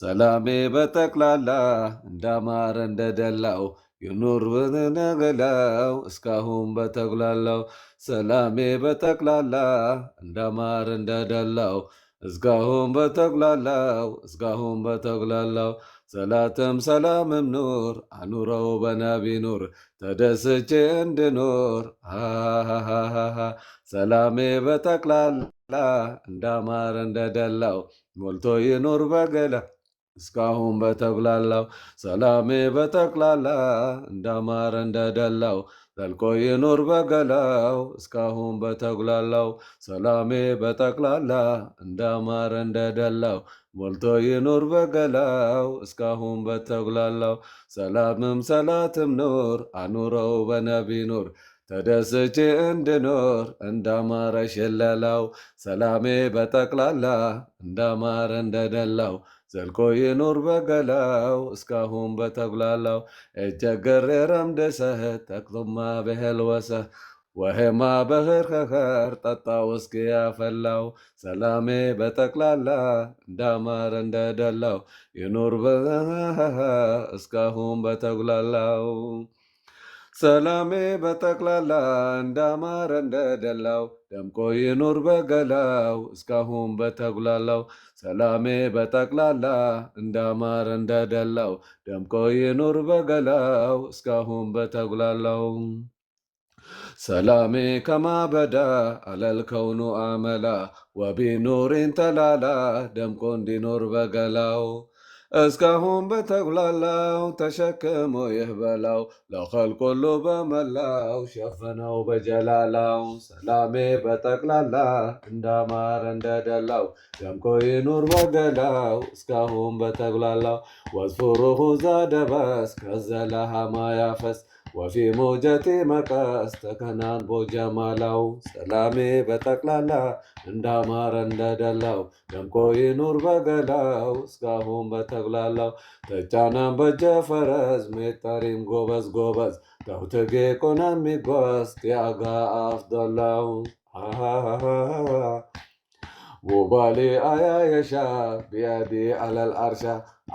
ሰላሜ በጠቅላላ እንዳማረ እንደደላው ይኑር ብንነገላው እስካሁን በተጉላላው ሰላሜ በጠቅላላ እንዳማረ እንደደላው እስካሁን በተጉላላው ሰላትም ሰላምም ኑር አኑረው በነቢ ኑር ተደስቼ እንድኖር ሰላሜ በጠቅላላ እንዳማረ እንደደላው ሞልቶ ይኑር በገላ እስካሁን በተጉላላው ሰላሜ በጠቅላላ እንዳማረ እንደደላው ዘልቆ ይኑር በገላው እስካሁን በተጉላላው ሰላሜ በጠቅላላ እንዳማረ እንደደላው ሞልቶ ይኑር በገላው እስካሁን በተጉላላው ሰላምም ሰላትም ኑር አኑረው በነቢ ኑር ተደስቼ እንድኖር እንዳማረ ሸለላው ሰላሜ በጠቅላላ እንዳማረ እንደደላው ዘልቆ ይኑር በገላው እስካሁን በተጉላላው እጀገሬ ረምደሰህ ተቅጡማ በሄልወሰህ ወሄማ በኽር ከኸር ጠጣው እስኪ ያፈላው ሰላሜ በጠቅላላ እንዳማረ እንደደላው ይኑር እስካሁን በተጉላላው ሰላሜ በጠቅላላ እንዳማረ እንደደላው ደምቆ ይኑር በገላው እስካሁን በተጉላላው ሰላሜ በጠቅላላ እንዳማረ እንደደላው ደምቆ ይኑር በገላው እስካሁን በተጉላላው ሰላሜ ከማበዳ አለልከውኑ አመላ ወቢኑሪን ተላላ ደምቆ እንዲኖር በገላው እስካሁን በተጉላላው ተሸክሞ ይህበላው ለኸልቅ ሁሉ በመላው ሸፈነው በጀላላው ሰላሜ በጠቅላላ እንዳማረ እንደደላው ደምቆ ይኑር በገላው እስካሁን በተጉላላው ወዝፉሩሁ ዛደበስ ከዘለሃ ማያፈስ ወፊ ሞጀቴ መቀስ ተከናን ቦጀማላው ሰላሜ በጠቅላላ እንዳማረ እንደደላው ደምቆ ይኑር በገላው እስካሁን በተጉላላው ተጫናን በጀ ፈረስ ሜጠሪም ጎበዝ ጎበዝ ተውትጌ ቆና የሚጓዝ ቲያጋ አፍዶላው ውባሌ አያየሻ ቢያዲ አለል አርሻ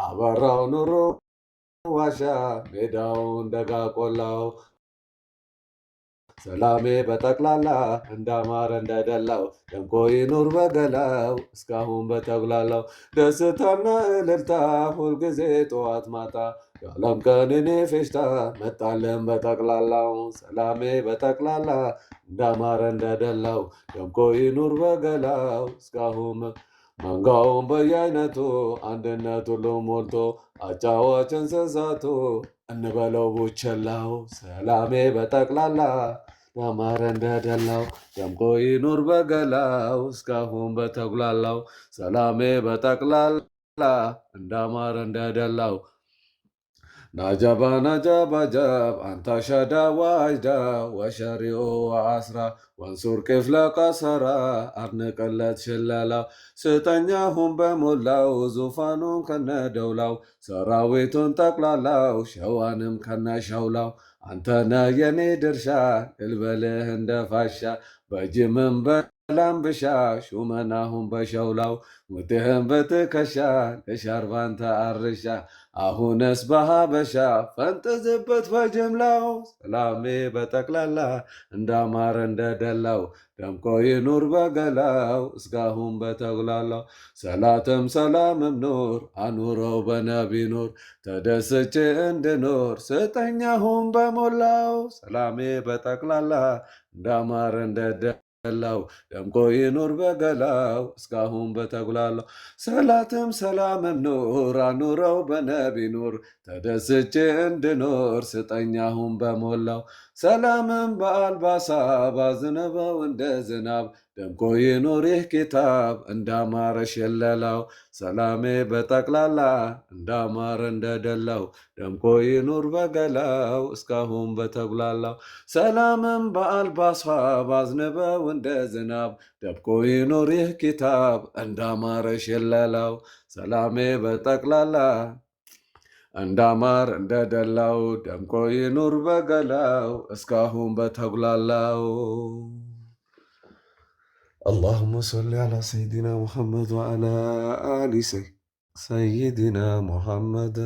አበራው ኑሮ ዋሻ ሜዳውን ደጋ ቆላው ሰላሜ በጠቅላላ እንዳማረ እንደደላው ደምቆ ይኑር በገላው እስካሁን በተጉላላው ደስታና እልልታ ሁልጊዜ ጠዋት ማታ የዓለም ቀንኔ ፌሽታ መጣለን በጠቅላላው ሰላሜ በጠቅላላ እንዳማረ እንደደላው ደምቆ ይኑር በገላው እስካሁን መንጋውን በየአይነቱ አንድነት ሁሉ ሞልቶ አጫዋች እንስሳቱ እንበለው ቡችላው ሰላሜ በጠቅላላ ያማረ እንደደላው ደምቆ ይኑር በገላው እስካሁን በተጉላላው ሰላሜ በጠቅላላ እንዳማረ እንደደላው ናጀባ ናጀባ ጀብ አንታ ሸዳ ዋጅዳ ወሸሪኦ ወአስራ ወንሱር ቅፍለ ቀሰራ አድንቅለት ሽለላው ስጠኛሁን በሞላው ዙፋኑን ከነደውላው ሰራዊቱን ጠቅላላው ሸዋንም ከነሸውላው አንተነ የኔ ድርሻ ልበልህ እንደ ፋሻ በጅምም በላምብሻ ሹመናሁን በሸውላው ሙትህም በትከሻ ለሻርባንተ አርሻ አሁነስ በሀበሻ ፈንጥዝበት በጅምላው ሰላሜ በጠቅላላ እንዳማረ እንደደላው ደምቆ ይኑር በገላው እስካሁን በተጉላላው ሰላትም ሰላምም ኑር አኑረው በነቢ ኑር ተደስቼ እንድኖር ስጠኛሁን በሞላው ሰላሜ በጠቅላላ እንዳማረ እንደደላው ደምቆ ይኑር በገላው እስካሁን በተጉላላው ሰላትም ሰላምም ኑር አኑረው በነቢ ኑር ተደስቼ እንድኖር ስጠኛሁን በሞላው ሰላምም በአልባሳ ባዝነበው እንደ ዝናብ ደምቆ ይኑር ይህ ኪታብ እንዳማረ ሸለላው ሰላሜ በጠቅላላ እንዳማረ እንደደላው ደምቆ ይኑር በገላው እስካሁን በተጉላላው ሰላምም በአልባሳ ባዝነበው እንደ ዝናብ ደምቆ ይኑር ይህ ኪታብ እንዳማረ ሸለላው ሰላሜ በጠቅላላ እንዳማር እንደደላው ደምቆ ይኑር በገላው እስካሁን በተጉላላው اللهم صل على سيدنا محمد وعلى آل سيدنا سيدنا محمد